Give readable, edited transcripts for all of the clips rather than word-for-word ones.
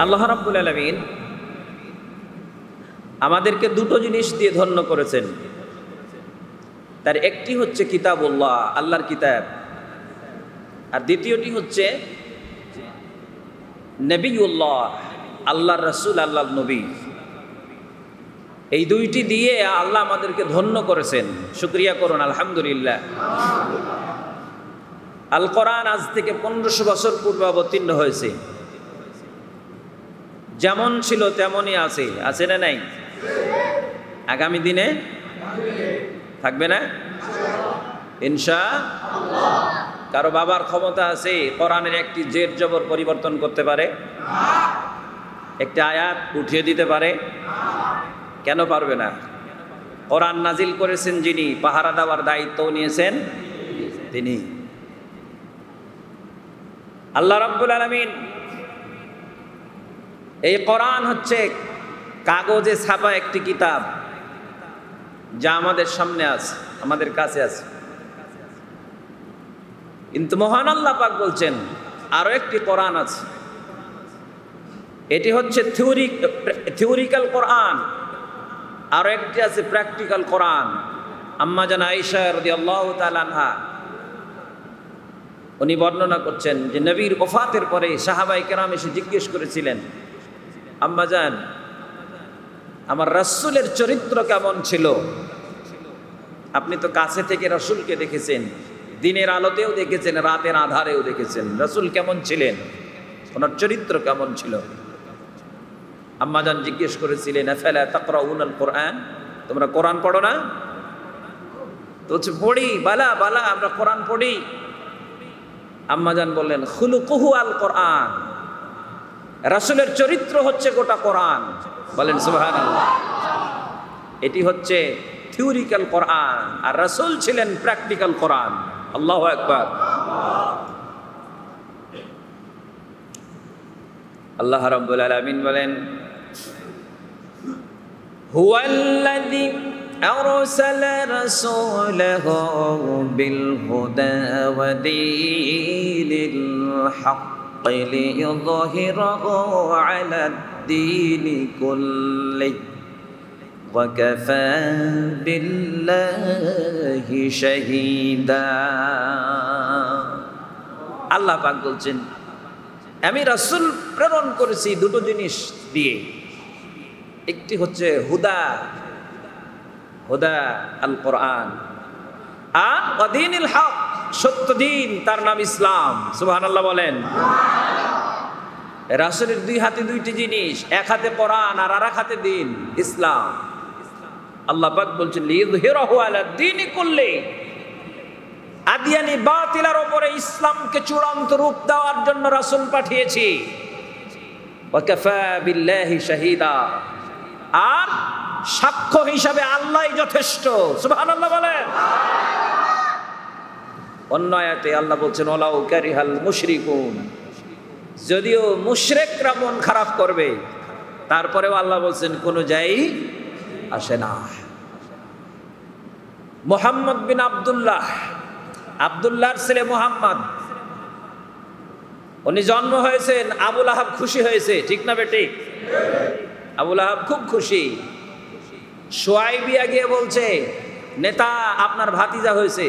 আল্লাহ রাব্বুল আলামিন আমাদেরকে দুটো জিনিস দিয়ে ধন্য করেছেন। তার একটি হচ্ছে কিতাবুল্লাহ, আল্লাহর কিতাব, আর দ্বিতীয়টি হচ্ছে নবিউল্লাহ, আল্লাহর রাসূল, আল্লাহর নবী। এই দুইটি দিয়ে আল্লাহ আমাদেরকে ধন্য করেছেন। শুকরিয়া করুন আলহামদুলিল্লাহ। আল কোরআন আজ থেকে 1500 বছর পূর্বে অবতীর্ণ হয়েছে। যেমন ছিল তেমনই আছে, আছে না নাই? আগামী দিনে থাকবে না ইনশাআল্লাহ। কারো বাবার ক্ষমতা আছে কোরআনের একটি জের জবর পরিবর্তন করতে পারে? একটা আয়াত উঠিয়ে দিতে পারে? কেন পারবে না? কোরআন নাজিল করেছেন যিনি, পাহারা দেওয়ার দায়িত্ব নিয়েছেন তিনি। আল্লাহ রাব্বুল আলামিন এই কোরআন হচ্ছে কাগজে ছাপা একটি কিতাব, যা আমাদের সামনে আছে, আমাদের কাছে আছে। কিন্তু মহান আল্লাহ পাক বলছেন আরো একটি কোরআন আছে। এটি হচ্ছে থিওরিক্যাল কোরআন, আরো একটি আছে প্র্যাকটিক্যাল কোরআন। আম্মা জান আয়েশা রাদিয়াল্লাহু তাআলা আনহা উনি বর্ণনা করছেন যে নবীর ওফাতের পরে সাহাবায়ে কেরাম এসে জিজ্ঞেস করেছিলেন, আম্মা জান, আমার রাসূলের চরিত্র কেমন ছিল? আপনি তো কাছে থেকে রাসূলকে দেখেছেন, দিনের আলোতেও দেখেছেন, রাতের আধারেও দেখেছেন। রাসূল কেমন ছিলেন? ওনার চরিত্র কেমন ছিল? আম্মা জান জিজ্ঞেস করেছিলেন, আফালা তাকরাউনাল কোরআন, তোমরা কোরআন পড়ো না? তো পড়ি, বালা বালা, আমরা কোরআন পড়ি। আম্মা জান বললেন, খুলুকুহু আল কোরআন, রাসূলের চরিত্র হচ্ছে গোটা কোরআন। বলেন সুবহানাল্লাহ। এটি হচ্ছে থিওরিক্যাল কোরআন, আর রাসূল ছিলেন প্র্যাকটিক্যাল কোরআন। আল্লাহু আকবার। আল্লাহ রাব্বুল আলামিন বলেন, হুয়াল্লাযী আরসালা রাসূলাহু বিল হুদা ওয়া দীনিল হাক্কি লিইয়ুযহিরাহু আলাদ-দীনি কুল্লিহি ওয়া কাফা বিল্লাহি শাহীদা। আল্লাহ পাক বলছেন, আমি রাসূল প্রেরণ করেছি দুটো জিনিস দিয়ে। একটি হচ্ছে হুদা, হুদা আল কোরআন, আর ওয়াদিনিল হক, সত্য দিন, তার নাম ইসলাম। সুবহানাল্লাহ বলেন। রাসূলের দুই হাতে দুইটি জিনিস, এক হাতে কোরআন আর আরেক হাতে দিন ইসলাম। আল্লাহ পাক বলছেন লিইয়ুযহিরাহু আলাদ-দীনি কুল্লিহি, আদিয়ানি বাতিলের উপরে ইসলামকে চূড়ান্ত রূপ দেওয়ার জন্য রাসূল পাঠিয়েছি। ওয়া কাফা বিল্লাহি শাহীদা, আর সাক্ষ্য হিসাবে আল্লাহই যথেষ্ট। সুবহানাল্লাহ বলেন। অন্য আয়াতে আল্লাহ বলছেন, ওয়ালাউ কারিহাল মুশরিকুন, যদিও মুশরিকরা মন খারাপ করবে, তারপরেও আল্লাহ বলছেন কোনো যাই আসে না। মুহাম্মদ বিন আব্দুল্লাহ, আব্দুল্লাহর ছেলে মুহাম্মদ, উনি জন্ম হয়েছেন, আবু লাহাব খুশি হয়েছে, ঠিক না বেটি? আবু লাহাব খুব খুশি। শুআয়বিয়া গিয়ে বলছে, নেতা আপনার ভাতিজা হয়েছে।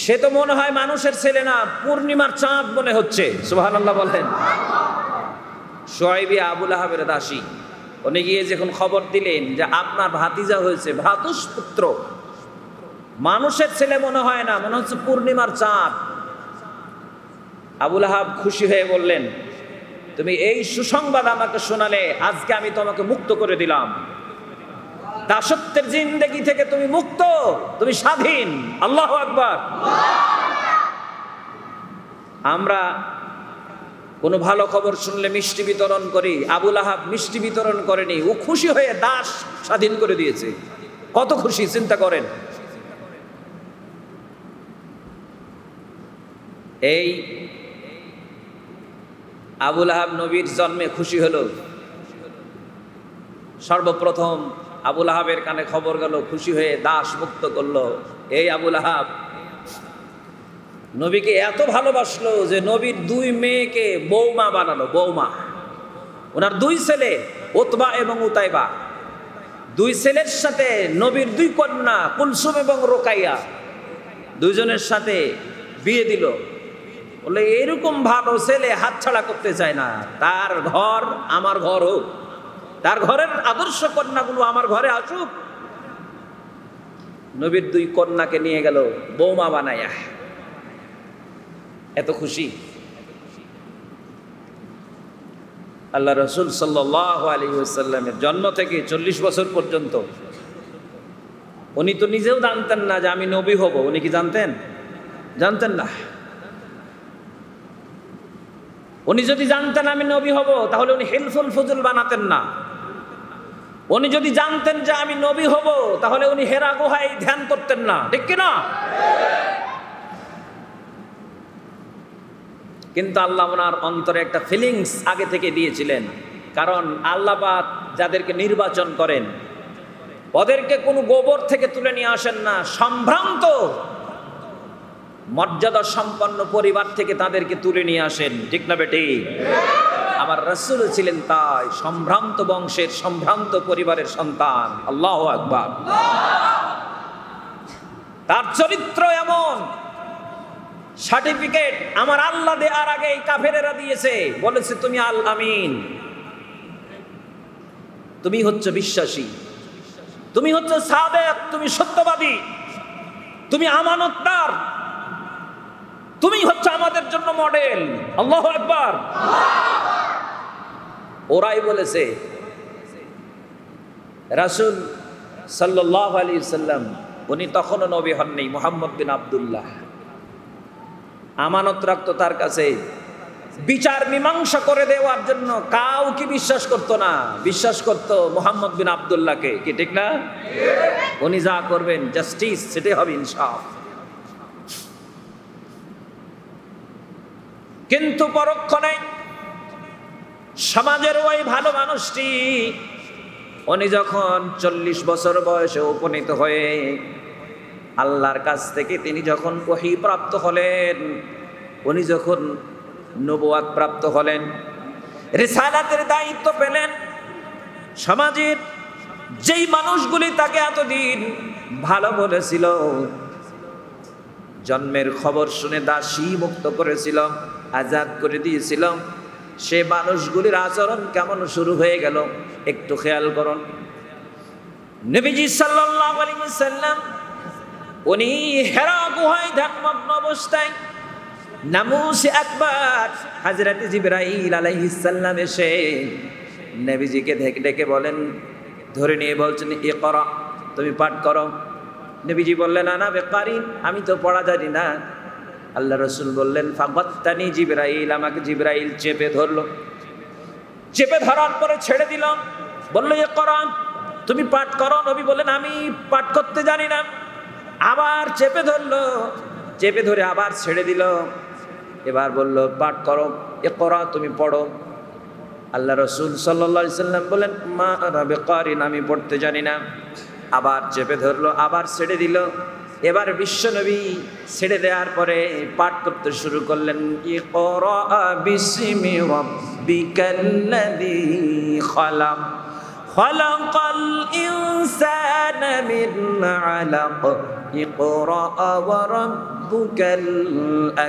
সে তো মনে হয় মানুষের ছেলে না, পূর্ণিমার চাঁদ মনে হচ্ছে। সুবহানাল্লাহ বলেন। শুআয়বিয়া আবু লাহাবের দাসী, উনি গিয়ে যখন খবর দিলেন যে আপনার ভাতিজা হয়েছে, ভ্রাতুষ্পুত্র, মানুষের ছেলে মনে হয় না, মনে হচ্ছে পূর্ণিমার চাঁদ। আবু লাহাব খুশি হয়ে বললেন, তুমি এই সুসংবাদ আমাকে শোনালে, আজকে আমি তোমাকে মুক্ত করে দিলাম। দাসত্বের জিন্দেগি থেকে তুমি মুক্ত, তুমি স্বাধীন। আল্লাহু আকবার। আমরা কোনো ভালো খবর শুনলে মিষ্টি বিতরণ করি, আবু লাহাব মিষ্টি বিতরণ করেনি, ও খুশি হয়ে দাস স্বাধীন করে দিয়েছে। কত খুশি চিন্তা করেন। এই আবু লাহাব নবীর জন্মে খুশি হলো। সর্বপ্রথম আবু লাহাবের কানে খবর গেল, খুশি হয়ে দাস মুক্ত করলো। এই আবু লাহাব, নবীকে এত ভালোবাসলো যে নবীর 2 মেয়েকে বৌমা বানালো, বৌমা। ওনার 2 ছেলে উতবা এবং উতাইবা, 2 ছেলের সাথে নবীর 2 কন্যা কুলসুম এবং রোকাইয়া, 2 জনের সাথে বিয়ে দিল। বলে এরকম ভালো ছেলে হাতছাড়া করতে চায় না, তার ঘর আমার ঘর হোক, তার ঘরের আদর্শ কন্যাগুলো আমার ঘরে আসুক। নবীর 2 কন্যাকে নিয়ে গেল বৌমা বানায়া, এত খুশি। আল্লাহ রসুল সাল্লাল্লাহু আলাইহি ওয়াসাল্লামের জন্ম থেকে 40 বছর পর্যন্ত উনি তো নিজেও জানতেন না যে আমি নবী হব। উনি কি জানতেন? জানতেন না। উনি যদি জানতেন আমি নবী হব, তাহলে উনি হিলফুল ফুজুল বানাতেন না। উনি যদি জানতেন যে আমি নবী হব, তাহলে উনি হেরা গুহায় ধ্যান করতেন না, ঠিক কিনা? কিন্তু আল্লাহ ওনার অন্তরে একটা ফিলিংস আগে থেকে দিয়েছিলেন। কারণ আল্লাহ পাক যাদেরকে নির্বাচন করেন ওদেরকে কোনো গোবর থেকে তুলে নিয়ে আসেন না, সম্ভ্রান্ত মর্যাদা সম্পন্ন পরিবার থেকে তাদেরকে তুলে নিয়ে আসেন, ঠিক না বেটি? আমার রাসূল ছিলেন তাই সম্ভ্রান্ত বংশের, সম্ভ্রান্ত পরিবারের সন্তান। আল্লাহু আকবার। তার চরিত্র এমন, সার্টিফিকেট আমার আল্লাহ দেওয়ার আগে কাফেরেরা দিয়েছে, বলেছে তুমি আল আমিন, তুমি হচ্ছে বিশ্বাসী, তুমি হচ্ছে সাদেক, তুমি সত্যবাদী, তুমি আমানতদার, তুমি হচ্ছে আমাদের জন্য মডেল। আল্লাহু আকবার। ওরাই বলেছে। রাসূল সাল্লাল্লাহু আলাইহি সাল্লাম উনি তখনও নবী হননি, মুহাম্মদ বিন আব্দুল্লাহ। আমানত রাখতো তার কাছে, বিচার মীমাংসা করে দেওয়ার জন্য কাউকে বিশ্বাস করতো না, বিশ্বাস করতো মুহাম্মদ বিন আব্দুল্লাহকে, কি ঠিক না? উনি যা করবেন জাস্টিস, সেটাই হবে ইনসাফ। কিন্তু পরক্ষণে সমাজের ওই ভালো মানুষটি উনি যখন 40 বছর বয়সে উপনীত হয়ে আল্লাহর কাছ থেকে তিনি যখন ওহী প্রাপ্ত হলেন, উনি যখন নবুয়াত প্রাপ্ত হলেন, রিসালাতের দায়িত্ব পেলেন, সমাজের যেই মানুষগুলি তাকে এতদিন ভালো বলেছিল, জন্মের খবর শুনে দাসী মুক্ত করেছিল, আজাদ করে দিয়েছিল, সে মানুষগুলির আচরণ কেমন শুরু হয়ে গেল একটু খেয়াল করুন। নবীজি সাল্লাল্লাহু আলাইহি ওয়াসাল্লাম উনি হেরা গুহায় ধ্যানমগ্ন অবস্থায় নামুসে আকবার হযরত জিবরাইল আলাইহিস সালাম এসে নবীজিকে ডেকে বলেন, ধরে নিয়ে বলছেন ইকরা, তুমি পাঠ করো। নবীজি বললেন আনা বেকারিন, আমি তো পড়া জানি না। আল্লাহ রসুল বললেন ফাগাত্তানি জিবরাইল, আমাকে জিবরাইল চেপে ধরলো, চেপে ধরার পরে ছেড়ে দিলাম, বললো ইকরা, তুমি পাঠ করো। নবী বললেন আমি পাঠ করতে জানি না। আবার চেপে ধরলো, চেপে ধরে আবার ছেড়ে দিল, এবার বললো পাঠ করো, ইকরা, তুমি পড়ো। আল্লাহ রসুল সাল্লাল্লাহু আলাইহি সাল্লাম বলেন মা আনা বিকারিন, আমি পড়তে জানি না। আবার চেপে ধরলো, আবার ছেড়ে দিল। এবার বিশ্বনবী ছেড়ে দেওয়ার পরে পাঠ করতে শুরু করলেন, ইকরা বিসমি রাব্বিকাল্লাযী খালাক, খালাকাল ইনসানা মিন আলাক, ইকরা ওয়া রাব্বুকাল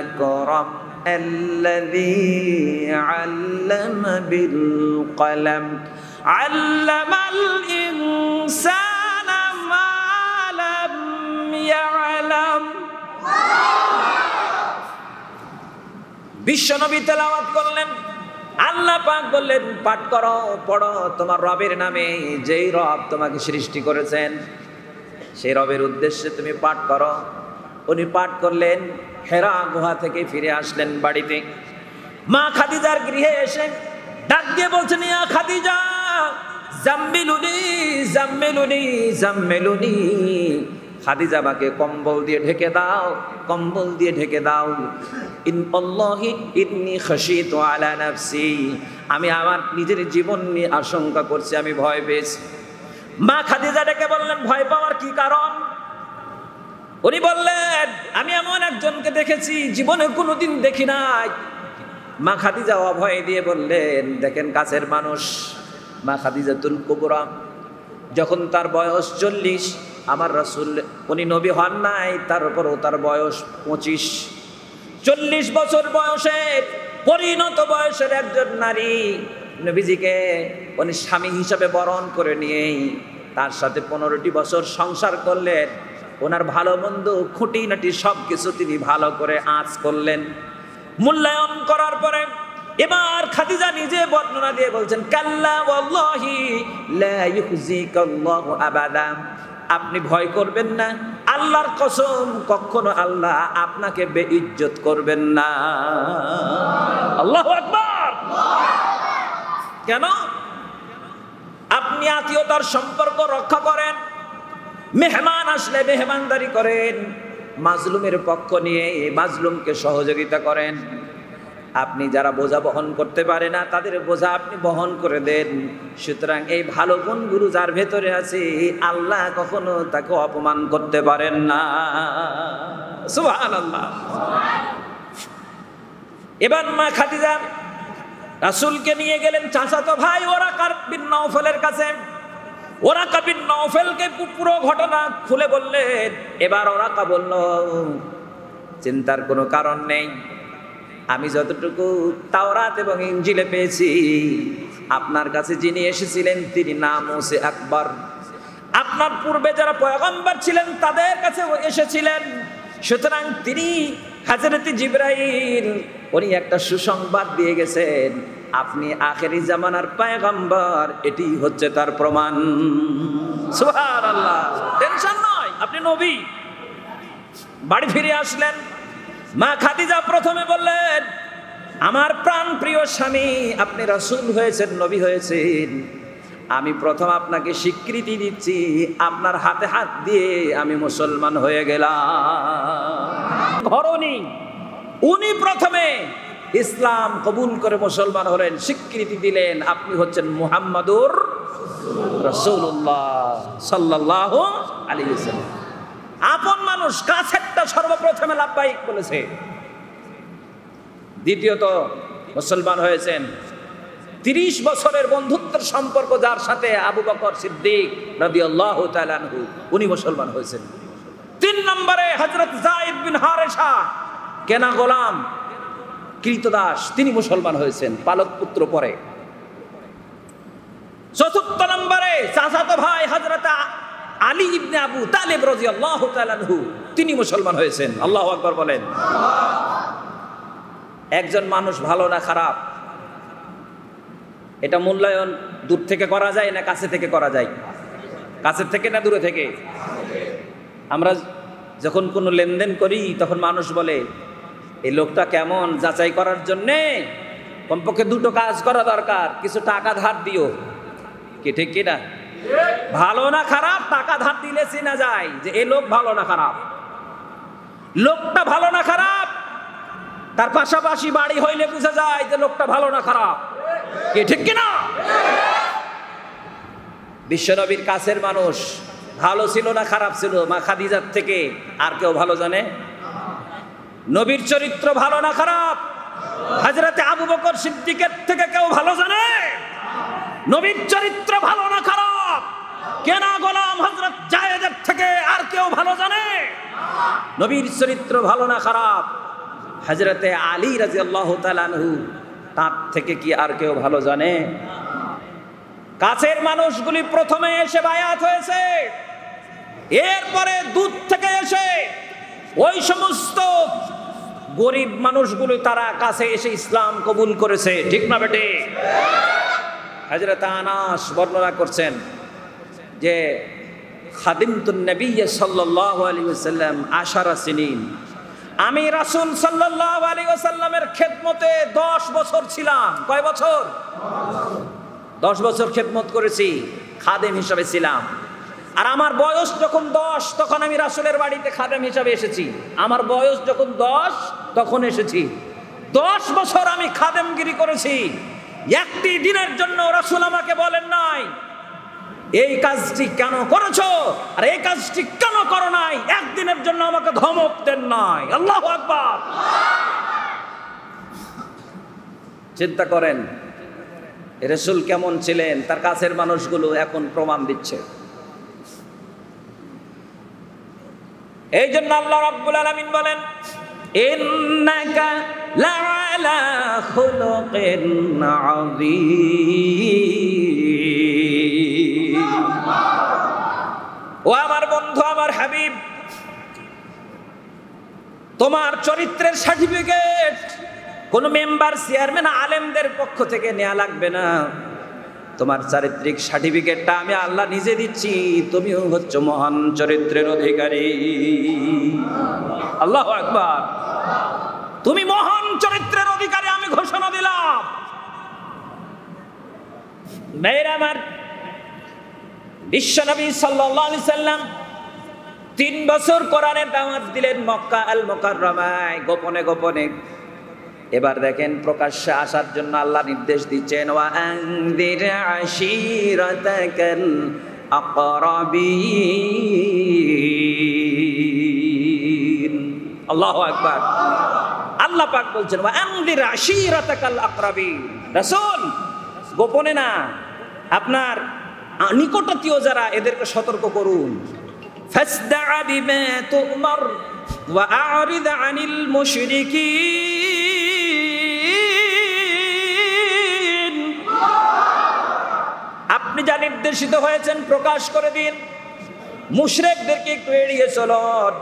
আকরাম, আল্লাযী আল্লামা বিল কলম, আল্লামাল ইনসানা মা লাম ইয়ালাম। বিশ্বনবী তেলাওয়াত করলেন, আল্লাহ পাক বললেন পাঠ করো, পড়ো তোমার রবের নামে, যেই রব তোমাকে সৃষ্টি করেছেন সেই রবের উদ্দেশ্যে তুমি পাঠ করো। উনি পাঠ করলেন, হেরা গুহা থেকে ফিরে আসলেন বাড়িতে। মা খাদিজার গৃহে এসে ডাক দিয়ে বলছেন, ইয়া খাদিজা জাম্মিলুনি জাম্মিলুনি জাম্মিলুনি, খাদিজা আমাকে কম্বল দিয়ে ঢেকে দাও, কম্বল দিয়ে ঢেকে দাও। ইন্নাল্লাহি ইন্নী খাশিতু আলা নাফসি, আমি আমার নিজের জীবন নিয়ে আশঙ্কা করছি, আমি ভয় পেয়েছি। মা খাদিজা ডেকে বললেন ভয় পাওয়ার কি কারণ? উনি বললেন, আমি এমন একজনকে দেখেছি জীবনে কোনোদিন দেখি নাই। মা খাদিজা অভয় দিয়ে বললেন, দেখেন কাছের মানুষ মা খাদিজাতুল কুবরা, যখন তার বয়স 40, আমার রাসূল উনি নবী হন নাই, তার উপরও তার বয়স 25। 40 বছর বয়সে পরিণত বয়সের একজন নারী নবীজিকে উনি স্বামী হিসাবে বরণ করে নিয়েই তার সাথে 15টি বছর সংসার করলেন। ওনার ভালো মন্দ খুঁটিনাটি সব কিছু তিনি ভালো করে আঁচ করলেন। মূল্যায়ন করার পরে এবার খাদিজা নিজে বর্ণনা দিয়ে বলছেন, কাল্লা ওয়াল্লাহি লা ইউযিকাল্লাহু আবাদা, আপনি ভয় করবেন না, আল্লাহর কসম কখনো আল্লাহ আপনাকে বেইজ্জত করবেন না। আল্লাহু আকবার। কেন? আপনি আত্মীয়তার সম্পর্ক রক্ষা করেন, মেহমান আসলে মেহমানদারি করেন, মাজলুমের পক্ষ নিয়ে মাজলুমকে সহযোগিতা করেন, আপনি যারা বোঝা বহন করতে পারে না তাদের বোঝা আপনি বহন করে দেন। সুতরাং এই ভালো গুণগুলো যার ভেতরে আছে আল্লাহ কখনো তাকে অপমান করতে পারেন না। সুবহানাল্লাহ। এবার মা খাদিজা রাসূলকে নিয়ে গেলেন চাচাতো ভাই ওরাকা বিন নওফলের কাছে। ওরাকা বিন নওফলকে পুরো ঘটনা খুলে বললেন। এবার ওরাকা বলল, চিন্তার কোনো কারণ নেই, আমি যতটুকু তাওরাত এবং ইনজিলে পেয়েছি, আপনার কাছে যিনি এসেছিলেন তিনি নাম মুসা আকবর, আপনার পূর্বে যারা পয়গম্বর ছিলেন তাদের কাছে এসেছিলেন। সুতরাং তিনি হযরত জিবরাইল উনি একটা সুসংবাদ দিয়ে গেছেন, আপনি আখেরি জামানার পয়গম্বর, এটি হচ্ছে তার প্রমাণ। সুবহানাল্লাহ। টেনশন নয়, আপনি নবী। বাড়ি ফিরে আসলেন। মা খাদিজা প্রথমে বললেন, আমার প্রাণ প্রিয় স্বামী, আপনি রাসূল হয়েছেন, নবী হয়েছেন, আমি প্রথম আপনাকে স্বীকৃতি দিচ্ছি, আপনার হাতে হাত দিয়ে আমি মুসলমান হয়ে গেলাম। ধরনী উনি প্রথমে ইসলাম কবুল করে মুসলমান হলেন, স্বীকৃতি দিলেন আপনি হচ্ছেন মুহাম্মাদুর রাসূলুল্লাহ সাল্লাল্লাহু আলাইহি ওয়াসাল্লাম। আপন মানুষ কাছেরটা সর্বপ্রথমে লাব্বাইক বলেছে। দ্বিতীয়ত মুসলমান হয়েছেন 30 বছরের বন্ধুত্বের সম্পর্ক যার সাথে আবু বকর সিদ্দিক রাদিয়াল্লাহু তাআলা আনহু, উনি মুসলমান হয়েছেন। 3 নম্বরে হযরত যায়েদ বিন হারেসা, কেনা গোলাম কৃতদাস, তিনি মুসলমান হয়েছেন, পালক পুত্র পরে। 4 নম্বরে চাচাতো ভাই হযরত আলী ইবনে আবু তালিব রাদিয়াল্লাহু তাআলা আনহু, তিনি মুসলমান হয়েছেন। আল্লাহু আকবার বলেন। একজন মানুষ ভালো না খারাপ এটা মূল্যায়ন দূর থেকে করা যায় না কাছে থেকে করা যায়? কাছের থেকে না দূরে থেকে? আমরা যখন কোনো লেনদেন করি তখন মানুষ বলে এই লোকটা কেমন, যাচাই করার জন্যে কমপক্ষে 2টো কাজ করা দরকার, কিছু টাকা ধার দিও। কি ঠিক কিনা? ভালো না খারাপ টাকা ধার দিলে চেনা যায় যে এই লোক ভালো না খারাপ। লোকটা ভালো না খারাপ তার পাশাপাশি বাড়ি হইলে বোঝা যায় যে লোকটা ভালো না খারাপ। কি ঠিক কিনা? বিশ্বনবীর কাছের মানুষ ভালো ছিল না খারাপ ছিল মা খাদিজার থেকে আর কেউ ভালো জানে? নবীর চরিত্র ভালো না খারাপ হযরতে আবু বকর সিদ্দিকের থেকে কেউ ভালো জানে? নবীর চরিত্র ভালো না খারাপ কেনা গোলাম হযরত যায়েদের থেকে আর কেউ ভালো জানে? নবীর চরিত্র ভালো না খারাপ হযরতে আলী রাদিয়াল্লাহু তাআলা আনহু, তার থেকে কি আর কেউ ভালো জানে? কাছের মানুষগুলি প্রথমে এসে বায়াত হয়েছে, এরপরে দূর থেকে এসে ওই সমস্ত গরিব মানুষগুলো তারা কাছে এসে ইসলাম কবুল করেছে। ঠিক না বেটে? হযরত আনাস বর্ণনা করছেন যে খাদিমতুন নবী সাল্লাল্লাহু আলাইহি ওয়াসাল্লাম 10 সিনিন, আমি রাসূল সাল্লাল্লাহু আলাইহি ওয়াসাল্লামের খেদমতে 10 বছর ছিলাম। কয় বছর? 10 বছর খেদমত করেছি, খাদেম হিসাবে ছিলাম। আর আমার বয়স যখন 10 তখন আমি রাসূলের বাড়িতে খাদেম হিসাবে এসেছি। আমার বয়স যখন 10 তখন এসেছি। 10 বছর আমি খাদেমগিরি করেছি। একটি দিনের জন্য রাসূল আমাকে বলেন নাই এই কাজটি কেন করেছো আর এই কাজটি কেন করো নাই, একদিনের জন্য আমাকে ধমক দেন নাই। আল্লাহু আকবার। চিন্তা করেন রাসূল কেমন ছিলেন, তার কাছের মানুষগুলো এখন প্রমাণ দিচ্ছে। এই জন্য আল্লাহ রাব্বুল আলামিন বলেন, ইন্নাকা লাআলা খুলুকিন আযীম। ও আমার বন্ধু, আমার হাবিব, তোমার চরিত্রের সার্টিফিকেট কোন মেম্বার, চেয়ারম্যান, আলেমদের পক্ষ থেকে নেওয়া লাগবে না। তোমার চারিত্রিক সার্টিফিকেটটা আমি আল্লাহ নিজে দিচ্ছি। তুমিও হচ্ছ মহান চরিত্রের অধিকারী। আল্লাহু আকবার। তুমি মহান চরিত্রের অধিকারী, আমি ঘোষণা দিলাম। ভাইরা আমার, বিশ্বনবী সাল্লাল্লাহু আলাইহি সাল্লাম 3 বছর কোরআনের দাওয়াত দিলেন মক্কা আল মুকাররমায়, গোপনে গোপনে। এবার দেখেন প্রকাশ্যে আসার জন্য আল্লাহ নির্দেশ দিচ্ছেন, ওয়া আনদির আশীরাতাকাল আকরাবিন। আল্লাহু আকবার। আল্লাহ পাক বলছেন, ওয়া আনদির আশীরাতাকাল আকরাবিন। রাসূল গোপনে না, আপনার নিকটাত্মীয় যারা, এদেরকে সতর্ক করুন। ফাসদা বিমা তুমার ওয়া আ'রিদ আনিল মুশরিকিন। আপনি যা নির্দেশিত হয়েছেন প্রকাশ করে দিন, মুশরিকদেরকে একটু এড়িয়ে চলুন।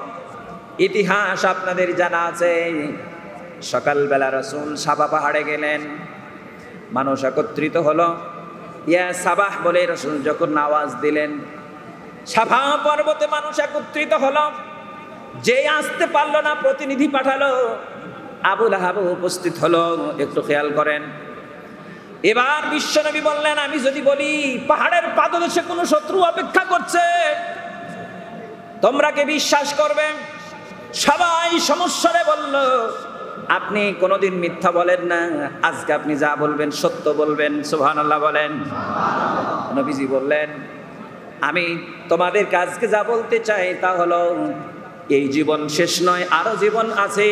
ইতিহাস আপনাদের জানা আছে, সকালবেলা রাসূল সাবা পাহাড়ে গেলেন, মানুষ একত্রিত হলো। ইয়া সাবাহ বলে রাসূল যখন আওয়াজ দিলেন, সাবা পর্বতে মানুষ একত্রিত হলো। যে আসতে পারলো না, প্রতিনিধি পাঠালো, আবু লাহাব উপস্থিত হলো। একটু খেয়াল করেন। এবার বিশ্বনবী বললেন, আমি যদি বলি পাহাড়ের পাদদেশে কোনো শত্রু অপেক্ষা করছে, তোমরা কি বিশ্বাস করবে? সবাই সমস্যারে বলল, আপনি কোনোদিন মিথ্যা বলেন না, আজকে আপনি যা বলবেন সত্য বলবেন। সুবহানাল্লাহ বলেন। নবীজি বললেন, আমি তোমাদের কাজকে যা বলতে চাই তা হলো, এই জীবন শেষ নয়, আরো জীবন আছে।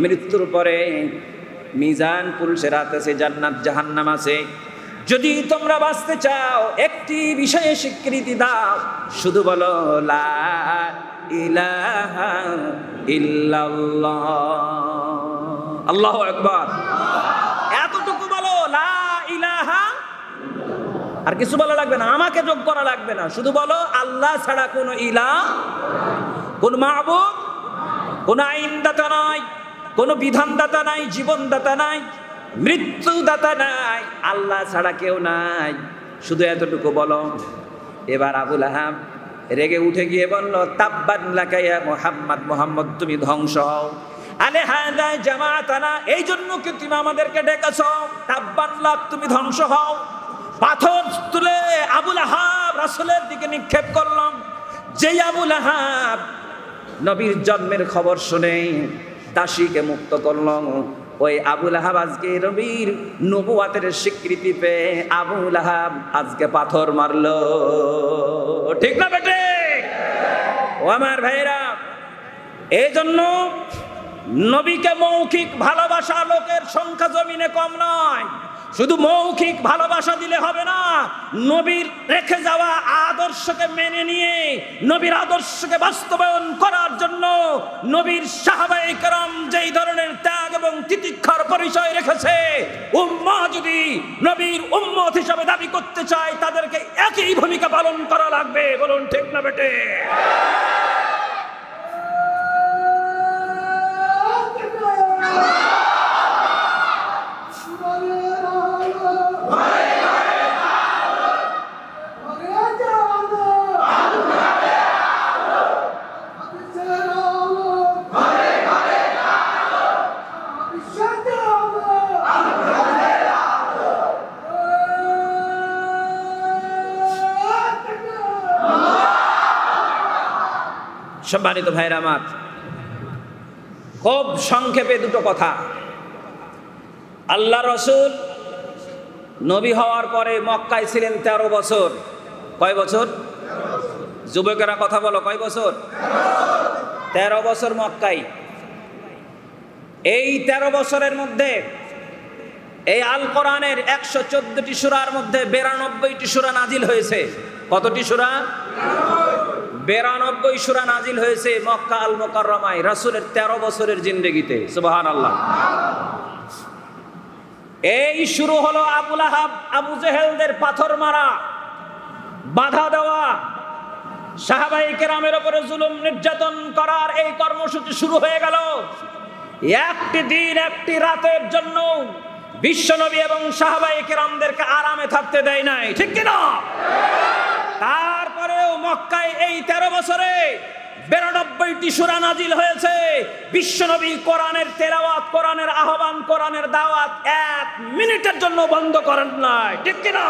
মৃত্যুর পরে মিজান পুলসিরাত আছে, জান্নাত জাহান্নাম আছে। যদি তোমরা বাঁচতে চাও, একটি বিষয়ে স্বীকৃতি দাও, শুধু বলো লা ইলাহা ইল্লাল্লাহ। আল্লাহু আকবার। এতটুকু বলো, লা ইলাহা, আর কিছু বলা লাগবে না, আমাকে যোগ করা লাগবে না। শুধু বলো আল্লাহ ছাড়া কোনো ইলাহ, কোন মাহবুব, কোন আইনদাতা নাই, কোন বিধানদাতা নাই, জীবনদাতা নাই, মৃত্যুদাতা নাই, আল্লাহ ছাড়া কেউ নাই। শুধু এতটুকু বলো। এবার আবু লাহাব রেগে উঠে গিয়ে বলল, তাব্বান লাকা ইয়া মুহাম্মদ, মুহাম্মদ তুমি ধ্বংস হও। আলে হাদা জামাতানা, এই জন্য কি তুমি আমাদেরকে ডেকেছো? তাব্বান লাক, তুমি ধ্বংস হও। পাথর তুলে আবু লাহাব রাসূলের দিকে নিক্ষেপ করলাম। যেই আবু লাহাব নবীর জন্মের খবর শুনে দাসীকে মুক্ত করলাম, ওই আবু লাহাব আজকে নবীর নবুয়াতের স্বীকৃতি পেয়ে আবু লাহাব আজকে পাথর মারলো। ঠিক না বেটে? ও আমার ভাইরা, এই জন্য নবীকে মৌখিক ভালোবাসা লোকের সংখ্যা জমিনে কম নয়। শুধু মৌখিক ভালোবাসা দিলে হবে না, নবীর রেখে যাওয়া আদর্শকে মেনে নিয়ে নবীর আদর্শকে বাস্তবায়ন করার জন্য নবীর সাহাবায়ে কেরাম যেই ধরনের ত্যাগ এবং তিতিক্ষার পরিচয় রেখেছে, উম্মাহ যদি নবীর উম্মত হিসাবে দাবি করতে চায়, তাদেরকে একই ভূমিকা পালন করা লাগবে। বলুন ঠিক না বেটে? সম্মানিত ভাইরা আমার, খুব সংক্ষেপে দুটো কথা। আল্লাহ রসুল নবী হওয়ার পরে মক্কায় ছিলেন 13 বছর। কয় বছর? যুবকেরা কথা বলো, কয় বছর? 13 বছর মক্কায়। এই 13 বছরের মধ্যে এই আল কোরআনের 114টি সূরার মধ্যে 92টি সূরা নাজিল হয়েছে। কতটি সূরা? 92 সূরা নাজিল হয়েছে মক্কা আল মুকাররমায় রাসূলের 13 বছরের জিন্দেগিতে। সুবহানাল্লাহ। এই শুরু হলো আবু লাহাব আবু জেহেলদের পাথর মারা, বাধা দেওয়া, সাহাবায়ে কেরামের উপরে জুলুম নির্যাতন করার এই কর্মসূচি শুরু হয়ে গেল। একটি দিন একটি রাতের জন্য বিশ্বনবী এবং সাহাবায়ে কেরামদেরকে আরামে থাকতে দেয় নাই, ঠিক কি না? তারপরেও মক্কায় এই 13 বছরে 92টি সূরা নাজিল হয়েছে। বিশ্বনবী কোরআনের তেলাওয়াত, কোরআনের আহ্বান, কোরআনের দাওয়াত 1 মিনিটের জন্য বন্ধ করেন নাই, ঠিক কি না?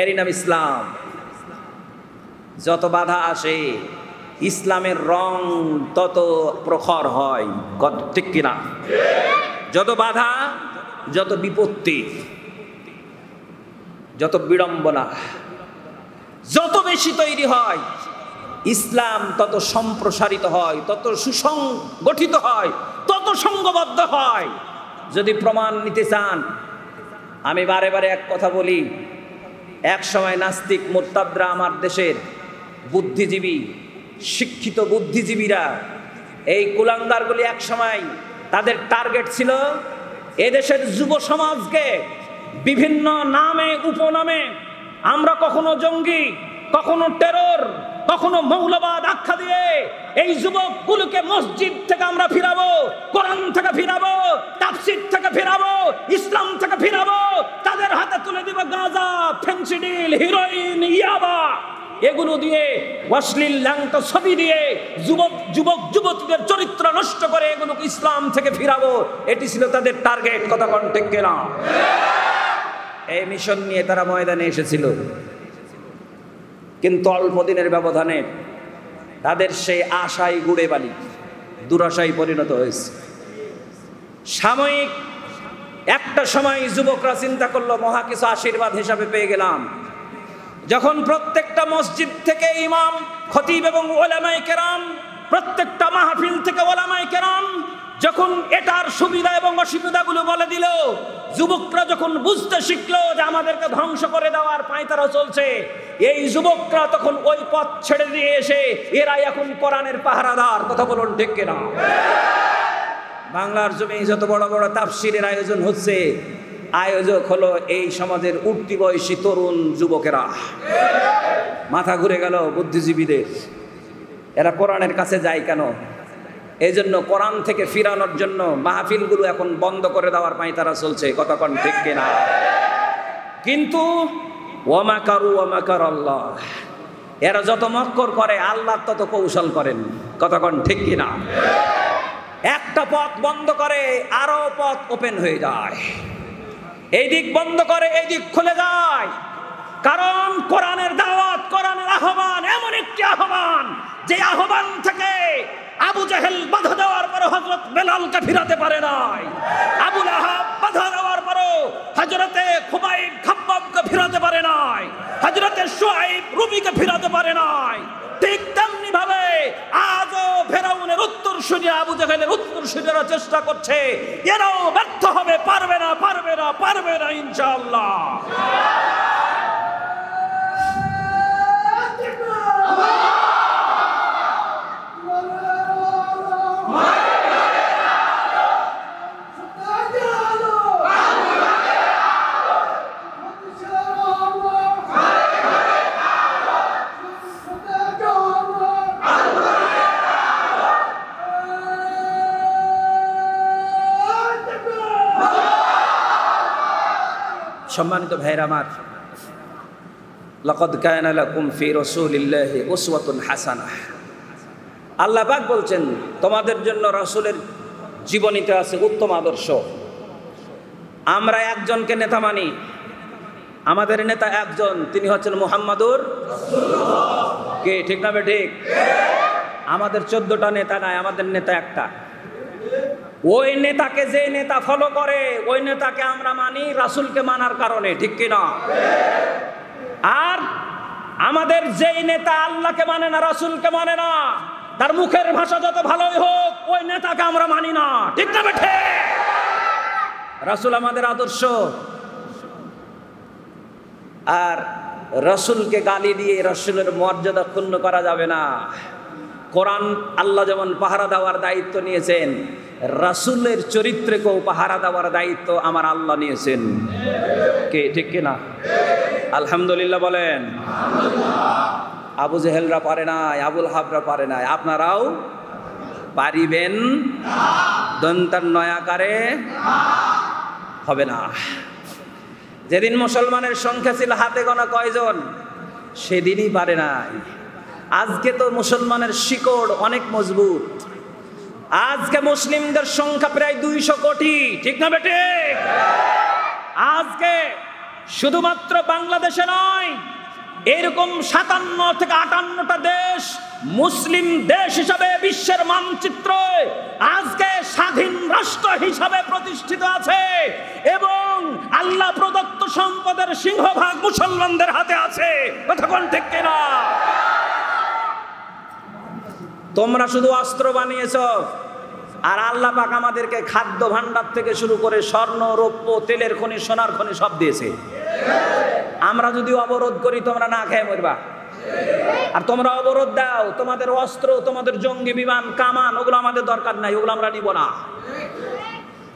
এরই নাম ইসলাম। যত বাধা আসে ইসলামের রং তত প্রখর হয়, ঠিক কিনা? যত বাধা, যত বিপত্তি, যত বিড়ম্বনা যত বেশি তৈরি হয়, ইসলাম তত সম্প্রসারিত হয়, তত সুসংগঠিত হয়, তত সংঘবদ্ধ হয়। যদি প্রমাণ নিতে চান, আমি বারে বারে এক কথা বলি, এক সময় নাস্তিক মুরতাদরা আমার দেশের বুদ্ধিজীবী, শিক্ষিত বুদ্ধিজীবীরা, এই কুলাঙ্গারগুলি এক সময় তাদের টার্গেট ছিল এদেশের যুব সমাজকে বিভিন্ন নামে উপনামে, আমরা কখনো জঙ্গি, কখনো টেরর, কখনো মৌলবাদ আখ্যা দিয়ে এই যুবকগুলোকে মসজিদ থেকে আমরা ফিরাবো, কোরআন থেকে ফিরাবো, তাফসীর থেকে ফিরাবো, ইসলাম থেকে ফিরাবো। তাদের হাতে তুলে দিব গাঁজা, ফেন্সিডিল, হিরোইন, ইয়াবা, এগুলো দিয়ে অশ্লীল ল্যাংটা ছবি দিয়ে যুবক যুবতীদের চরিত্র নষ্ট করে এগুলোকে ইসলাম থেকে ফিরাবো। এটি ছিল তাদের টার্গেট। কথা কোন ঠিক কিনা? এই মিশন নিয়ে তারা ময়দানে এসেছিল, কিন্তু অল্প দিনের ব্যবধানে তাদের সেই আশাই গুড়ে বালি দুরাশায় পরিণত হয়েছে। সাময়িক একটা সময় যুবকরা চিন্তা করলো, মহা কিছু আশীর্বাদ হিসাবে পেয়ে গেলাম। যখন প্রত্যেকটা মসজিদ থেকে ইমাম, খতিব এবং ওলামায়ে কেরাম, প্রত্যেকটা মাহফিল থেকে ওলামায়ে কেরাম যখন এটার সুবিধা এবং অসুবিধাগুলো বলে দিল, যুবকরা যখন বুঝতে শিখলো যে আমাদেরকে ধ্বংস করে দেওয়ার পায়তারা চলছে, এই যুবকরা তখন ওই পথ ছেড়ে দিয়ে এসে এরাই এখন কোরআনের পাহারাদার। কথা বলুন ঠিক কিনা? বাংলার জমি যত বড় বড় তাফসীরের আয়োজন হচ্ছে, আয়োজক হলো এই সমাজের উঠতি বয়সী তরুণ যুবকেরা। মাথা ঘুরে গেল বুদ্ধিজীবীদের, এরা কোরআনের কাছে যায় কেন? এই জন্য কোরআন থেকে ফিরানোর জন্য মাহফিলগুলো এখন বন্ধ করে দেওয়ার পায়তারা চলছে। কথা কোন ঠিক কিনা? কিন্তু ওয়ামাকারু ওয়ামাকার আল্লাহ, এরা যত মক্কর করে আল্লাহ তত কৌশল করেন। কথা কোন ঠিক কিনা? একটা পথ বন্ধ করে আরো পথ ওপেন হয়ে যায়, এই দিক বন্ধ করে এই দিক খুলে যায়। কারণ কোরআনের দাওয়াত, কোরআনের আহ্বান এমন একটি আহ্বান, যে আহ্বান থেকে আবু জেহেল বাধা দেওয়ার পর হযরত বেলালকে ফিরাতে পারে নাই, আবু লাহাব বাধা দেওয়ার পর হযরতে খুবাইব খাব্বাবকে ফিরাতে পারে নাই, হযরতে শুআইব রুমিকে ফিরাতে পারে নাই। ঠিক তেমনি ভাবে আজও ফেরাউনের উত্তরসূরি, আবু জেহেলের উত্তরসূরিরা চেষ্টা করছে, এরাও ব্যর্থ হবে, পারবে না, পারবে না, পারবে না ইনশাআল্লাহ। সম্মানিত ভাইরা আমার, লাকাদ কানা লাকুম ফি রাসূলিল্লাহি উসওয়াতুন হাসানাহ। আল্লাহ পাক বলছেন, তোমাদের জন্য রাসূলের জীবনীতে আছে উত্তম আদর্শ। আমরা একজনকে নেতা মানি, আমাদের নেতা একজন, তিনি হচ্ছেন মুহাম্মাদুর রাসূলুল্লাহ। কে ঠিক না ঠিক? আমাদের 14টা নেতা নাই, আমাদের নেতা একটা। ওই নেতাকে যে নেতা ফলো করে ওই নেতাকে আমরা মানি রাসূলকে মানার কারণে, ঠিক কিনা? আর আমাদের যেই নেতা আল্লাহকে মানে না, রাসূলকে মানে না, তার মুখের ভাষা যত ভালোই হোক, ওই নেতাকে আমরা মানি না। ঠিক না বেঠে? রাসূল আমাদের আদর্শ। আর রাসূলকে গালি দিয়ে রাসূলের মর্যাদা ক্ষুণ্ণ করা যাবে না। কোরআন আল্লাহ যেমন পাহারা দেওয়ার দায়িত্ব নিয়েছেন, রাসূলের চরিত্রকেও পাহারা দেওয়ার দায়িত্ব আমার আল্লাহ নিয়েছেন। কে ঠিক কিনা? আলহামদুলিল্লাহ বলেন। আবু জেহেলরা পারে নাই, আবুল হাবরা পারে নাই, আপনারাও পারিবেন? দন্তার নয়াকারে হবে না। যেদিন মুসলমানের সংখ্যা ছিল হাতে গোনা কয়জন, সেদিনই পারে নাই। আজকে তো মুসলমানের শিকড় অনেক মজবুত। আজকে মুসলিমদের সংখ্যা প্রায় 200 কোটি। ঠিক না বেটে? আজকে শুধুমাত্র বাংলাদেশে নয়, এরকম 57 থেকে 58টা দেশ মুসলিম দেশ হিসাবে বিশ্বের মানচিত্রে আজকে স্বাধীন রাষ্ট্র হিসাবে প্রতিষ্ঠিত আছে এবং আল্লাহ প্রদত্ত সম্পদের সিংহভাগ মুসলমানদের হাতে আছে। কথা কোন ঠিক কিনা? তোমরা শুধু অস্ত্র বানিয়েছো, আর আল্লাহ পাক আমাদেরকে খাদ্য ভাণ্ডার থেকে শুরু করে স্বর্ণ, রৌপ্য, তেলের খনি, সোনার খনি সব দিয়েছে। আমরা যদি অবরোধ করি, তোমরা না খেয়ে মরবা। আর তোমরা অবরোধ দাও, তোমাদের অস্ত্র, তোমাদের জঙ্গি বিমান, কামান, ওগুলো আমাদের দরকার নাই, ওগুলো আমরা নিব না।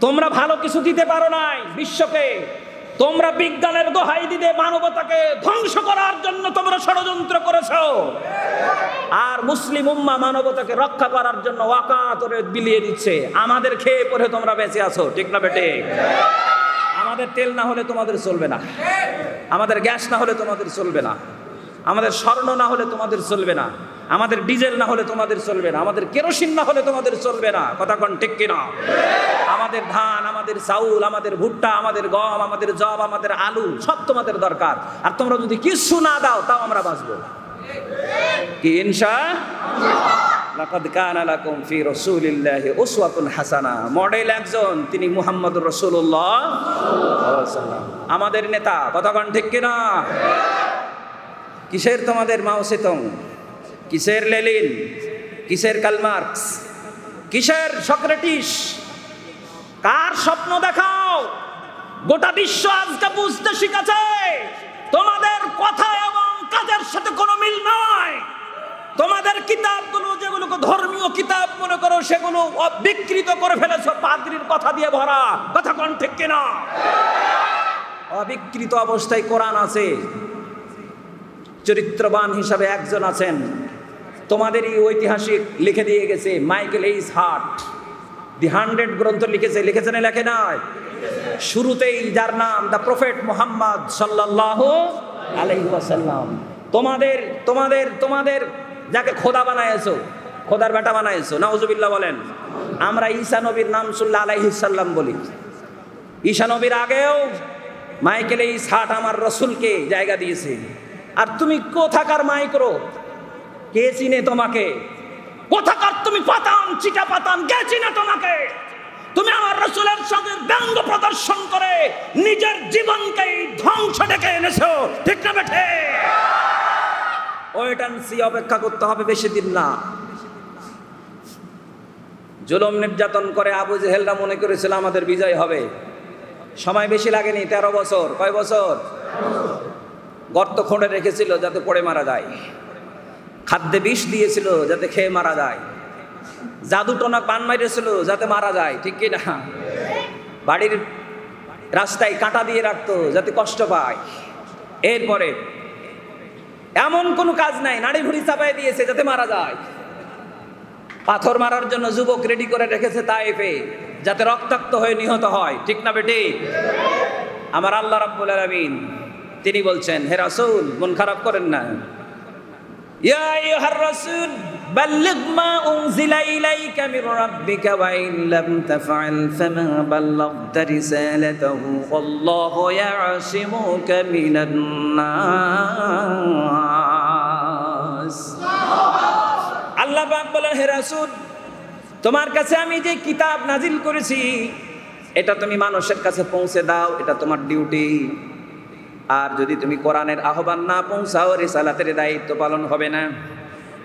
তোমরা ভালো কিছু দিতে পারো নাই বিশ্বকে। তোমরা বিজ্ঞানের দোহাই দিতে মানবতাকে ধ্বংস করার জন্য তোমরা ষড়যন্ত্র করেছো। আর মুসলিম উম্মাহ মানবতাকে রক্ষা করার জন্য ওয়াকাতরে বিলিয়ে দিচ্ছে। আমাদের খেয়ে পরে তোমরা বেঁচে আছো। ঠিক না বেটে? আমাদের তেল না হলে তোমাদের চলবে না, আমাদের গ্যাস না হলে তোমাদের চলবে না, আমাদের স্বর্ণ না হলে তোমাদের চলবে না, আমাদের ডিজেল না হলে তোমাদের চলবে না, আমাদের কেরোসিন না হলে তোমাদের চলবে না। কথা কোন ঠিক কিনা? আমাদের ধান, আমাদের চাউল, আমাদের ভুট্টা, আমাদের গম, আমাদের জব, আমাদের আলু সব তোমাদের দরকার। আর তোমরা যদি কিছু না দাও, তাও আমরা বাঁচবো। কি ইনশাআল্লাহ? লাকাদ কানা লাকুম ফি রাসূলিল্লাহি উসওয়াতুন হাসানাহ। মডেল একজন, তিনি মুহাম্মদুর রাসূলুল্লাহ সাল্লাল্লাহু আলাইহি ওয়াসাল্লাম, আমাদের নেতা। কথা কোন ঠিক কিনা? কিসের তোমাদের মাও সেতুং, কিসের লেনিন, কিসের কার্ল মার্কস, কিসের সক্রেটিস? কার স্বপ্ন দেখাও? গোটা বিশ্ব আজকে বুঝতে শিখেছে তোমাদের কথা এবং কাজের সাথে কোনো মিল নাই। তোমাদের কিতাবগুলো, যেগুলোকে ধর্মীয় কিতাব মনে করো, সেগুলো বিকৃত করে ফেলেছো, পাদ্রীর কথা দিয়ে ভরা। কথা কোন ঠিক কিনা? অবিকৃত অবস্থায় কোরআন আছে। চরিত্রবান হিসাবে একজন আছেন, তোমাদেরই ঐতিহাসিক লিখে দিয়ে গেছে, মাইকেল এইচ হার্ট। দি 100 গ্রন্থ লিখেছে। লিখেছে না লেখে নাই? শুরুতেই যার নাম দ্য প্রফেট মুহাম্মদ সাল্লাল্লাহু আলাইহি ওয়াসাল্লাম। তোমাদের তোমাদের তোমাদের যাকে খোদা বানায়ছো, খোদার বেটা বানায়ছো, নাউজুবিল্লাহ বলেন। আমরা ঈসা নবীর নাম শুনলে আলাইহিস সালাম বলি। ঈসা নবীর আগেও মাইকেল এইচ হার্ট আমার রাসূলকে জায়গা দিয়েছে। আর তুমি কোথাকার মাইক্রো? কে চিনে তোমাকে? কোথাকার তুমি পাতান, চিটা পাতান, কে চিনে তোমাকে? তুমি আমার রাসূলের সঙ্গে ব্যঙ্গ প্রদর্শন করে নিজের জীবনকে ধ্বংস ডেকে এনেছো। ঠিক না বেঠে? ওয়েট অ্যান্ড সি, অপেক্ষা করতে হবে, বেশি দিন না। জুলুম নির্যাতন করে আবু জেহেলরা মনে করেছিল আমাদের বিজয় হবে। সময় বেশি লাগেনি, 13 বছর। কয় বছর? গর্ত খুঁড়ে রেখেছিল যাতে পড়ে মারা যায়, খাদ্যে বিষ দিয়েছিল যাতে খেয়ে মারা যায়, জাদু টোনা পান মারিয়েছিল যাতে মারা যায়। ঠিক কি না? বাড়ির রাস্তায় কাঁটা দিয়ে রাখতো যাতে কষ্ট পায়। এরপরে এমন কোনো কাজ নাই, নাড়ি ভুড়ি চাপাই দিয়েছে যাতে মারা যায়। পাথর মারার জন্য যুবক রেডি করে রেখেছে তায়েফে যাতে রক্তাক্ত হয়ে নিহত হয়। ঠিক না বেটি? আমার আল্লাহ রাব্বুল আলামিন তিনি বলছেন, হে রাসূল, মন খারাপ করেন না। ইয়া আইয়ুহার রাসূল বাল্লিগ মা উনজিলা ইলাইকা মির রাব্বিকা ওয়া ইন লাম তাফআল ফামা বাল্লাগতা রিসালাতাহু ওয়াল্লাহু ইয়াসিমুকা মিনান নাস। আল্লাহ পাক বলেন, হে রাসূল, তোমার কাছে আমি যে কিতাব নাজিল করেছি এটা তুমি মানুষের কাছে পৌঁছে দাও, এটা তোমার ডিউটি। আর যদি তুমি কোরআনের আহ্বান না পৌঁছাও, রিসালাতের দায়িত্ব পালন হবে না।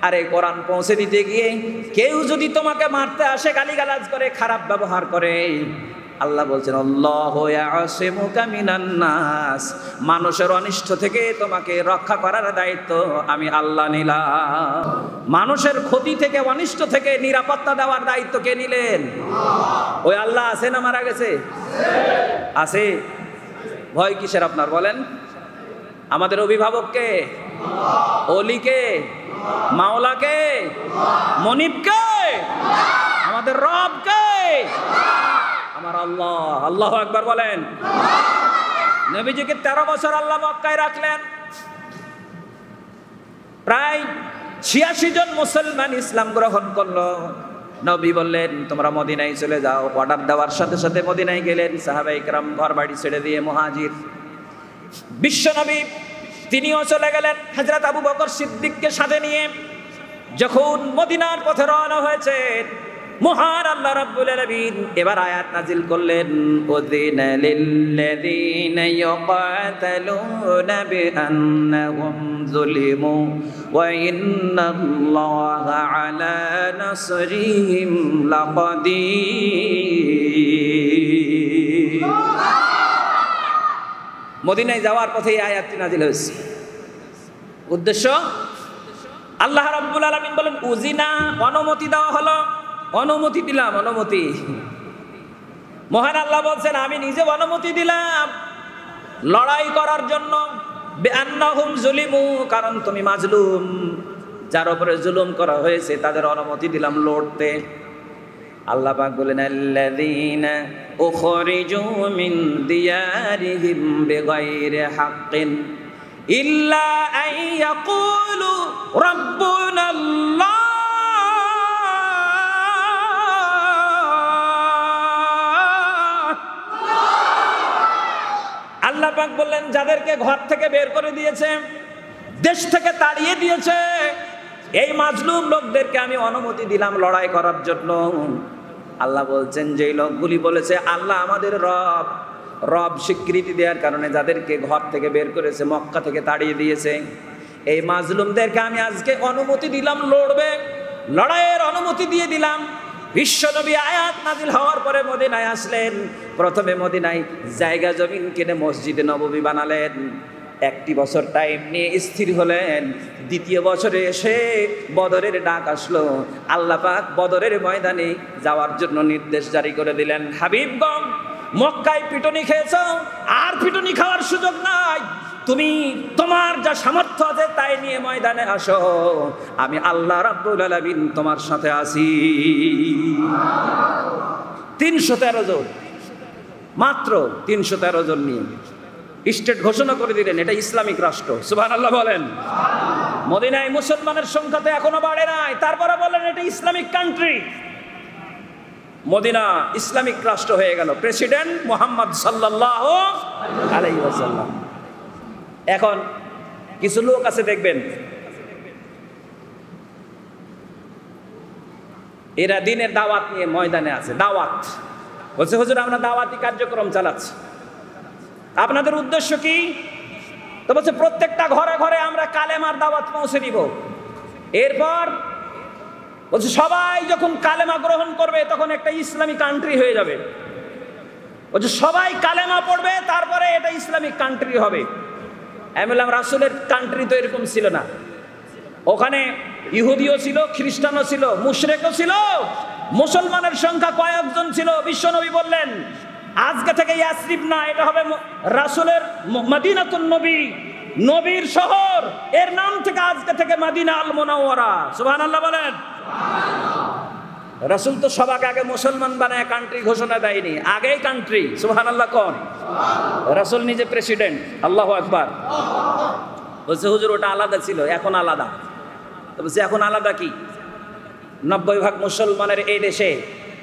আরে কোরআন পৌঁছে দিতে গিয়ে কেউ যদি তোমাকে মারতে আসে, গালিগালাজ করে, খারাপ ব্যবহার করে, আল্লাহ বলছেন আল্লাহু ইয়াসিমুকা মিনান নাস, মানুষের অনিষ্ট থেকে তোমাকে রক্ষা করার দায়িত্ব আমি আল্লাহ নিলাম। মানুষের ক্ষতি থেকে, অনিষ্ট থেকে নিরাপত্তা দেওয়ার দায়িত্ব কে নিলেন? ওই আল্লাহ আছে না মারা গেছে? আছে। ভয় কিসের আপনার বলেন? আমাদের অভিভাবককে, অলিকে, মাওলাকে, মনিবকে, আমাদের রবকে, আমার আল্লাহ। আল্লাহু আকবার বলেন। নবীজিকে 13 বছর আল্লাহ মক্কায় রাখলেন। প্রায় 86 জন মুসলমান ইসলাম গ্রহণ করলো। নবী বললেন তোমরা মদিনায় চলে যাও। অর্ডার দেওয়ার সাথে সাথে মদিনায় গেলেন। সাহাবায়ে কেরাম ঘর বাড়ি ছেড়ে দিয়ে মুহাজির। বিশ্ব নবী তিনিও চলে গেলেন হযরত আবু বকর সিদ্দিককে সাথে নিয়ে। যখন মদিনার পথে রওনা হয়েছেন, মহান আল্লাহ রাব্বুল আলামিন এবার আয়াত নাজিল করলেন, উযিনা লিল্লাযীনা ইয়াকাতালুনা বিআন্নাহুম যুলিমু ওয়া ইন্নাল্লাহা আলা নাসরিহিম লাকাদির। মদিনায় যাওয়ার পথে এই আয়াতটি নাজিল হয়েছে। উদ্দেশ্য, আল্লাহ রাব্বুল আলামিন বলেন উযিনা, অনুমতি দেওয়া হলো, অনুমতি দিলাম, অনুমতি। মহান আল্লাহ বলছেন আমি নিজে অনুমতি দিলাম লড়াই করার জন্য। বিআন্নাহুম যুলিমু, কারণ তুমি মাজলুম, যার উপরে জুলুম করা হয়েছে তাদের অনুমতি দিলাম লড়তে। আল্লাহ পাক বলেন আল্লাযীনা উখরিজু মিন দিয়ারিহিম বিগাইরি হাক্কিন ইল্লা আন ইয়াকুলু রাব্বুনাল্লাহ। আল্লাহ পাক বললেন যাদেরকে ঘর থেকে বের করে দিয়েছে, দেশ থেকে তাড়িয়ে দিয়েছে, এই মাজলুম লোকদেরকে আমি অনুমতি দিলাম লড়াই করার জন্য। আল্লাহ বলছেন যেই লোকগুলি বলেছে আল্লাহ আমাদের রব, রব স্বীকৃতি দেওয়ার কারণে যাদেরকে ঘর থেকে বের করেছে, মক্কা থেকে তাড়িয়ে দিয়েছে, এই মাজলুমদেরকে আমি আজকে অনুমতি দিলাম লড়বে, লড়াইয়ের অনুমতি দিয়ে দিলাম। বিশ্বনবী আয়াত নাজিল হওয়ার পরে মদিনায় আসলেন। প্রথমে মদিনায় জায়গা জমিন কিনে মসজিদে নববী বানালেন। 1 বছর টাইম নিয়ে স্থির হলেন। 2য় বছরে এসে বদরের ডাক আসলো। আল্লাহ পাক বদরের ময়দানে যাওয়ার জন্য নির্দেশ জারি করে দিলেন, হাবিবগণ মক্কায় পিটুনি খেয়েছো, আর পিটুনি খাওয়ার সুযোগ নাই। তুমি তোমার যা সামর্থ্য আছে তাই নিয়ে ময়দানে আসো, আমি আল্লাহ রাব্বুল আলামিন তোমার সাথে আছি। 313 জন, মাত্র 313 জন নিয়ে স্টেট ঘোষণা করে দিলেন এটা ইসলামিক রাষ্ট্র। সুবহানাল্লাহ বলেন। মদিনায় মুসলমানের সংখ্যা তো এখনো বাড়ে নাই, তারপরে বলেন এটা ইসলামিক কান্ট্রি। মদিনা ইসলামিক রাষ্ট্র হয়ে গেল। প্রেসিডেন্ট মুহাম্মদ সাল্লাল্লাহু আলাইহি ওয়াসাল্লাম। এখন কিছু লোক আছে দেখবেন, এরা দিনের দাওয়াত নিয়ে ময়দানে আছে। দাওয়াত বলছে হুজুর আমরা দাওয়াতি কার্যক্রম চালাচ্ছি, আপনাদের উদ্দেশ্য কি? তো বলছে প্রত্যেকটা ঘরে ঘরে আমরা কালেমার দাওয়াত পৌঁছে দিব। এরপর বলছে সবাই যখন কালেমা গ্রহণ করবে তখন একটা ইসলামিক কান্ট্রি হয়ে যাবে। বলছে সবাই কালেমা পড়বে তারপরে এটা ইসলামিক কান্ট্রি হবে। আমি বললাম রাসূলের কান্ট্রি তো এরকম ছিল না। ওখানে ইহুদিও ছিল, খ্রিস্টানও ছিল, মুশরিকও ছিল, মুসলমানের সংখ্যা কয়েকজন ছিল। বিশ্বনবী বললেন আজকে থেকে ইয়াসরিব না, এটা হবে রাসূলের মদিনাতুন নবী, নবীর শহর। এর নাম থেকে আজকে থেকে মদিনা আল মুনাওয়ারা। সুবহানাল্লাহ বলেন। রাসূল তো সবাইকে আগে মুসলমান বানায় কান্ট্রি ঘোষণা দেয়নি, আগেই কান্ট্রি। সুবহানাল্লাহ কোন? রাসূল নিজে প্রেসিডেন্ট। আল্লাহু আকবার। বলছে হুজুর ওটা আলাদা ছিল, এখন আলাদা। তো বলছে এখন আলাদা কি? 90% মুসলমানের এই দেশে,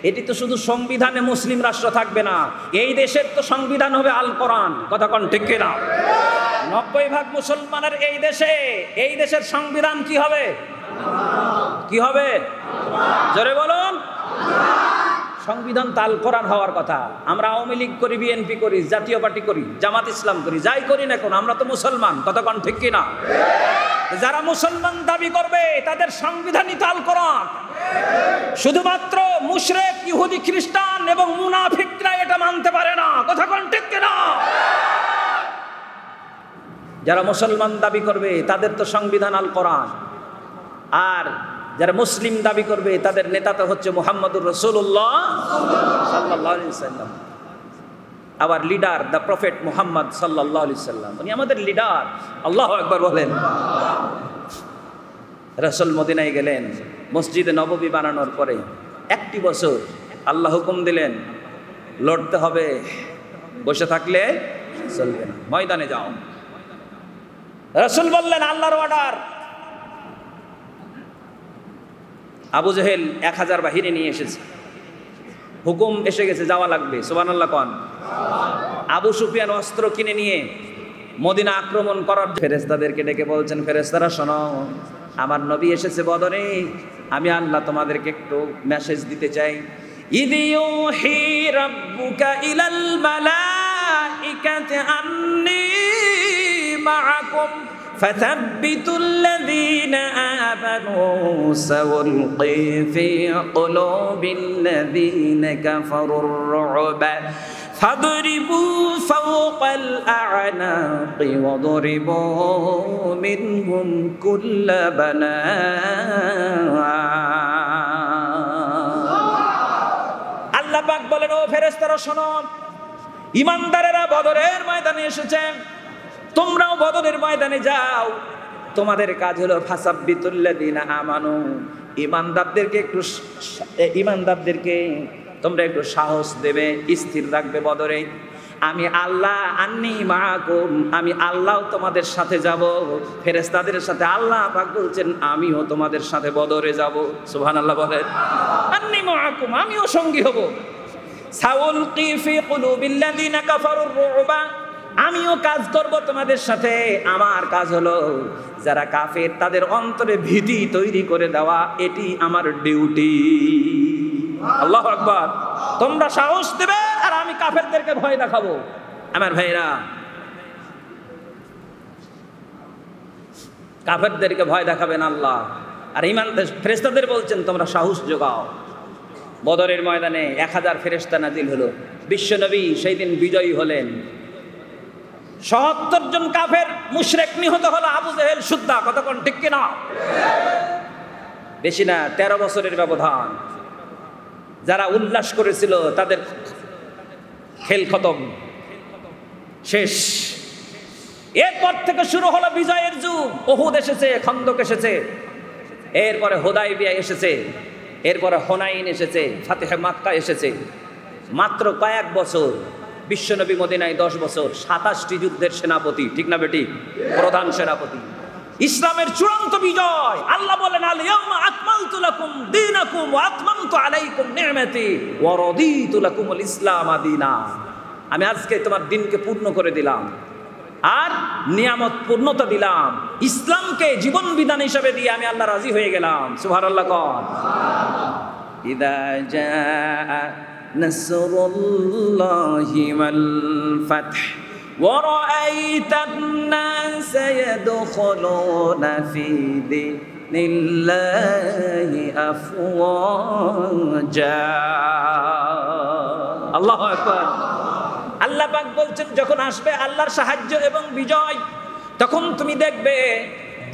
এটি তো শুধু সংবিধানে মুসলিম রাষ্ট্র থাকবে না, এই দেশের তো সংবিধান হবে আল কোরআন। কথা কোন ঠিক কিনা? 90% মুসলমানের এই দেশে, এই দেশের সংবিধান কি হবে? কি হবে? জোরে বলুন। সংবিধান তাল কোরআন হওয়ার কথা। আমরা আওয়ামী লীগ করি, বিএনপি করি, জাতীয় পার্টি করি, জামাত ইসলাম করি, যাই করি না এখন আমরা তো মুসলমান, কতক্ষণ ঠিক কিনা? যারা মুসলমান দাবি করবে তাদের সংবিধানই তাল কোরআন। শুধুমাত্র মুশরিক, ইহুদি, খ্রিস্টান এবং মুনাফিকরা এটা মানতে পারে না, কতক্ষণ ঠিক কিনা? যারা মুসলমান দাবি করবে তাদের তো সংবিধান আল কোরআন, আর যারা মুসলিম দাবি করবে তাদের নেতা তো হচ্ছে মুহাম্মদুর রাসূলুল্লাহ সাল্লাল্লাহু আলাইহি ওয়াসাল্লাম। Hour leader the prophet Muhammad সাল্লাল্লাহু আলাইহি ওয়াসাল্লাম, উনি আমাদের লিডার। আল্লাহু আকবার বলেন। রাসূল মদিনায় গেলেন, মসজিদে নববী বানানোর পরে 1টি বছর আল্লাহ হুকুম দিলেন লড়তে হবে, বসে থাকলে চলবে না, ময়দানে যাও। রাসূল বললেন আল্লাহর অর্ডার। আবু জেহেল 1000 বাহিনী নিয়ে এসেছে, হুকুম এসে গেছে, যাওয়া লাগবে, সুবহানাল্লাহ কোন। আবু সুফিয়ান অস্ত্র কিনে নিয়ে মদিনা আক্রমণ করার ফেরেশতাদেরকে ডেকে বলছেন, ফেরেশতারা শোনো, আমার নবী এসেছে বদরে, আমি আল্লাহ তোমাদেরকে একটু মেসেজ দিতে চাই। ইযি ইউহি রাব্বুকা ইলাল মালাইকাতি আন্নী মাআকুম فثبتوا الذين آمنوا سألقي في قلوب الذين كفروا الرعب فاضربوا فوق الأعناق واضربوا منهم كل بنان। আল্লাহ পাক বলেন, ও ফেরেশতারা শোনো, ঈমানদারেরা বদরের ময়দানে এসেছেন, তোমরাও বদরের ময়দানে যাও। তোমাদের কাজ হলো ফাসাব্বিতুল্লাযিনা আমানু, ঈমানদারদেরকে তোমরা একটু সাহস দেবে, স্থির রাখবে বদরে। আমি আল্লাহ আন্নী মাআকুম, আমি আল্লাহ তোমাদের সাথে যাব। ফেরেশতাদের সাথে আল্লাহ পাক বলছেন আমিও তোমাদের সাথে বদরে যাব। সুবহানাল্লাহ বলেন। আন্নী মাআকুম, আমিও সঙ্গী হব। সাউলকি ফি কুলুবিল্লাযিনা কাফারুর রুবা, আমিও কাজ করব তোমাদের সাথে। আমার কাজ হলো যারা কাফের তাদের অন্তরে ভীতি তৈরি করে দেওয়া, এটি আমার ডিউটি। আল্লাহু আকবার। তোমরা সাহস দেবে আর আমি কাফেরদেরকে ভয় দেখাবো। আমার ভাইরা, কাফেরদেরকে ভয় দেখাবেন আল্লাহ, আর ঈমান ফেরেশতাদের বলছেন তোমরা সাহস যোগাও। বদরের ময়দানে 1000 ফেরেশতা নাজিল হলো, বিশ্বনবী সেই দিন বিজয়ী হলেন। ৭০ জন কাফের মুশরিক নিহত হলো, আবু জেহেল সুদ্ধা, কতক্ষণ ঠিক কিনা? বেশি না, 13 বছরের ব্যবধান। যারা উল্লাস করেছিল তাদের খেল খতম, শেষ। এরপর থেকে শুরু হলো বিজয়ের যুগ। উহুদ এসেছে, খন্দক এসেছে, এরপরে হুদায়বিয়া এসেছে, এরপরে হুনাইন এসেছে, ফাতিহে মাক্কা এসেছে। মাত্র কয়েক বছর বিশ্বনবী মদিনায় 10 বছর, 27টি যুদ্ধের সেনাপতি, ঠিক না বেটি? প্রধান সেনাপতি। ইসলামের চূড়ান্ত বিজয়। আল্লাহ বলেন, আল ইয়াউমা আকমালতু লাকুম দীনাকুম ওয়া আতমামতু আলাইকুম নি'মাতি ওয়া রাদিতু লাকুমুল ইসলাম দীনা। আমি আজকে তোমার দিনকে পূর্ণ করে দিলাম আর নিয়ামত পূর্ণতা দিলাম, ইসলামকে জীবন বিধান হিসেবে দিয়ে আমি আল্লাহ রাজি হয়ে গেলাম। সুবহানাল্লাহ কোন। ইদা জাআ নাসরুল্লাহি ওয়াল ফাতহ ورأيت الناس يدخلون في دين الله أفواجا। আল্লাহু আকবার। আল্লাহ পাক বলছেন, যখন আসবে আল্লাহর সাহায্য এবং বিজয়, তখন তুমি দেখবে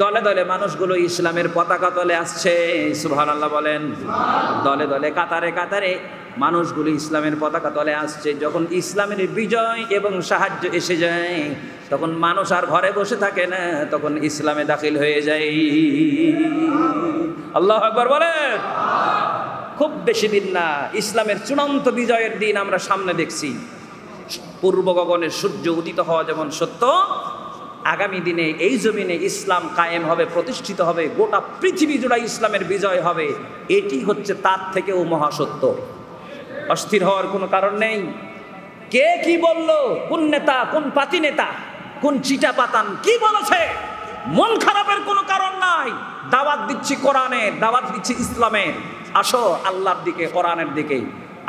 দলে দলে মানুষগুলো ইসলামের পতাকা তলে আসছে। সুবহানাল্লাহ বলেন। দলে দলে, কাতারে কাতারে মানুষগুলো ইসলামের পতাকা তলে আসছে। যখন ইসলামের বিজয় এবং সাহায্য এসে যায়, তখন মানুষ আর ঘরে বসে থাকে না, তখন ইসলামে দাখিল হয়ে যায়। আল্লাহু আকবার বলেন। খুব বেশি দিন না, ইসলামের চূড়ান্ত বিজয়ের দিন আমরা সামনে দেখছি। পূর্ব গগনের সূর্য উদিত হওয়া যেমন সত্য, আগামী দিনে এই জমিনে ইসলাম কায়েম হবে, প্রতিষ্ঠিত হবে, গোটা পৃথিবী জুড়ে ইসলামের বিজয় হবে। এটি হচ্ছে তার থেকেও মহাসত্য। অস্থির হওয়ার কোনো কারণ নেই। কে কি বলল, কোন নেতা, কোন পাতি নেতা, কোন চিটা পাতান কি বলেছে, মন খারাপের কোনো কারণ নাই। দাওয়াত দিচ্ছি কোরআনের, দাওয়াত দিচ্ছি ইসলামের। আসো আল্লাহর দিকে, কোরআনের দিকে।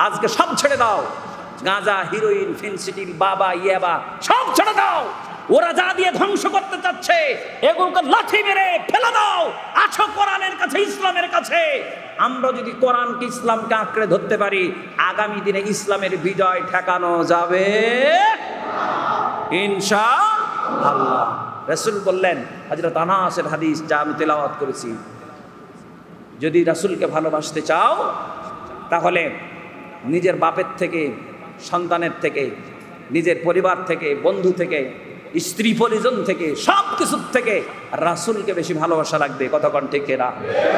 আজকে সব ছেড়ে দাও, গাঁজা, হিরোইন, ফেন্সিডিল, বাবা, ইয়াবা সব ছেড়ে দাও। ওরা যা দিয়ে ধ্বংস করতে চাচ্ছে এগুলোকে লাঠি মেরে ফেলে দাও। আছো কোরআনের কাছে, ইসলামের কাছে। আমরা যদি কোরআনকে, ইসলামকে আঁকড়ে ধরতে পারি, আগামী দিনে ইসলামের বিজয় ঠেকানো যাবে ইনশাআল্লাহ। রাসূল বললেন, হযরত আনাসের হাদিস যা আমি তেলাওয়াত করেছি, যদি রাসূলকে ভালোবাসতে চাও তাহলে নিজের বাপের থেকে, সন্তানের থেকে, নিজের পরিবার থেকে, বন্ধু থেকে, স্ত্রী পরিজন থেকে, সব কিছুর থেকে রাসূলকে বেশি ভালোবাসা লাগবে। কতক্ষণ ঠিক এরা?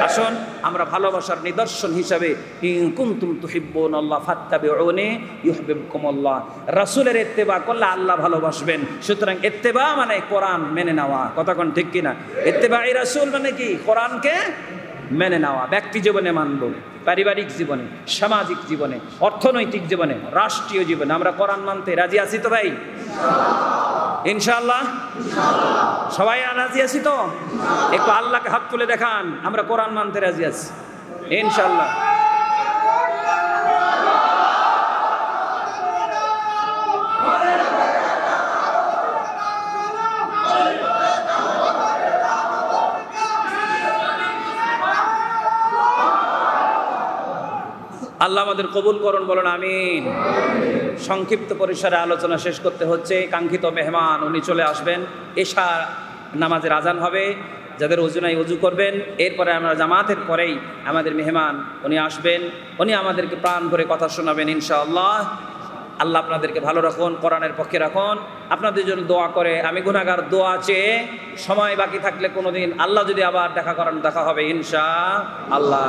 আসুন আমরা ভালোবাসার নিদর্শন হিসাবে ইন কুনতুম তুহিব্বুনাল্লাহ ফাত্তাবিউনি ইউহিব্বুকুমুল্লাহ, রাসূলের ইত্তেবা করলে আল্লাহ ভালোবাসবেন। সুতরাং ইত্তেবা মানে কোরআন মেনে নেওয়া। কতক্ষণ ঠিক কিনা? ইত্তেবাই রাসূল মানে কি? কোরআনকে মেনে নেওয়া। ব্যক্তি জীবনে মানব, পারিবারিক জীবনে, সামাজিক জীবনে, অর্থনৈতিক জীবনে, রাষ্ট্রীয় জীবনে আমরা কোরআন মানতে রাজি আছি তো ভাই? ইনশাআল্লাহ সবাই রাজি আছি তো? একটু আল্লাহকে হাত তুলে দেখান, আমরা কোরআন মানতে রাজি আছি ইনশাআল্লাহ। আল্লাহ আমাদের কবুল করুন, বলুন আমিন। সংক্ষিপ্ত পরিসরে আলোচনা শেষ করতে হচ্ছে। কাঙ্ক্ষিত মেহমান উনি চলে আসবেন, এশা নামাজের আজান হবে, যাদের ওযু নাই ওযু করবেন। এরপরে আমরা জামাতের পরেই আমাদের মেহমান উনি আসবেন, উনি আমাদেরকে প্রাণ ভরে কথা শোনাবেন ইনশাআল্লাহ। আল্লাহ আপনাদেরকে ভালো রাখুন, কোরআনের পক্ষে রাখুন। আপনাদের জন্য দোয়া করে আমি গুনাহগার, দোয়া চেয়ে সময় বাকি থাকলে কোনোদিন আল্লাহ যদি আবার দেখা করান, দেখা হবে ইনশাআল্লাহ।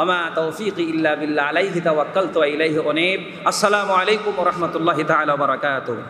ওমা তৌফিকি ইল্লা বিল্লাহ, আলাইহি তাওয়াক্কালতু ওয়া ইলাইহি উনীব। আসসালামু আলাইকুম ওয়া রাহমাতুল্লাহি তাআলা ওয়া বারাকাতুহু।